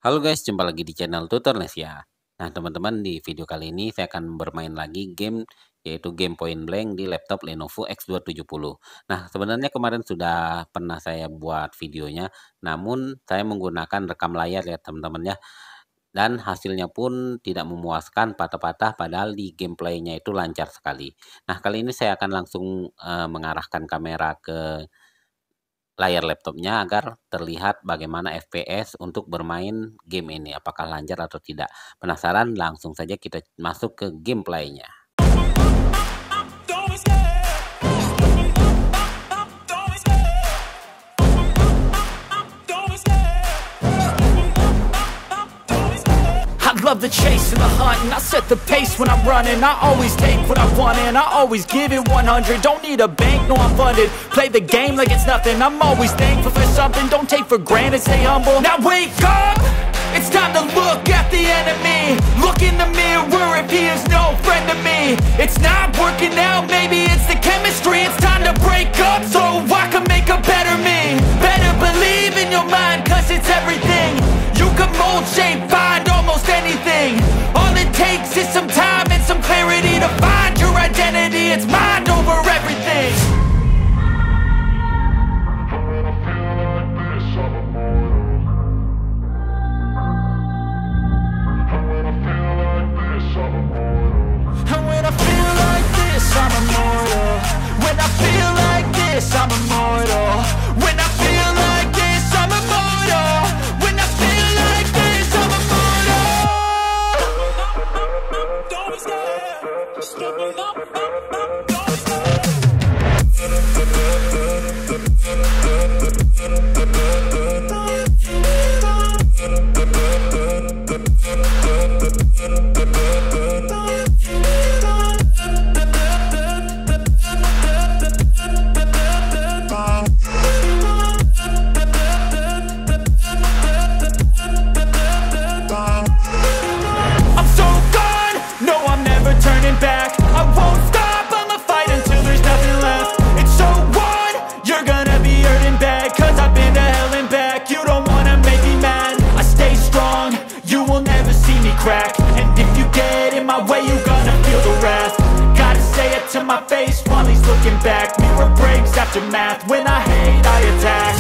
Halo guys, jumpa lagi di channel Tutornes ya. Nah teman-teman, di video kali ini saya akan bermain lagi game, yaitu game point blank di laptop Lenovo X270. Nah sebenarnya kemarin sudah pernah saya buat videonya, namun saya menggunakan rekam layar ya teman-teman ya. Dan hasilnya pun tidak memuaskan, patah-patah, padahal di gameplaynya itu lancar sekali. Nah kali ini saya akan langsung mengarahkan kamera ke layar laptopnya agar terlihat bagaimana FPS untuk bermain game ini, apakah lancar atau tidak. Penasaran? Langsung saja kita masuk ke gameplaynya. Love the chase and the hunt, and I set the pace when I'm running. I always take what I want and I always give it 100. Don't need a bank, no I'm funded. Play the game like it's nothing. I'm always thankful for something. Don't take for granted, stay humble. Now wake up, it's time to look at the enemy. Look in the mirror if he is no friend to me. It's not working out, maybe it's the chemistry. It's time to break up so I can make a better me. Better believe in your mind, cause it's everything. You can mold, shape, find almost anything. All it takes is some time and some clarity to find your identity. It's mind over everything. And when I feel like this, I'm immortal. When I feel like this, I'm immortal. When I feel like this, I'm immortal. When I feel like this, I'm immortal. Don't be scared. Just open up. Don't be scared. I'm so gone, no I'm never turning back. I won't stop, I'ma fight until there's nothing left. It's so on, you're gonna be hurting bad. Cause I've been to hell and back. You don't wanna make me mad. I stay strong, you will never see me crack. And if you get in my way, you're gonna feel the wrath. Gotta say it to my face while he's looking back. Mirror breaks after math. When I hate, I attack.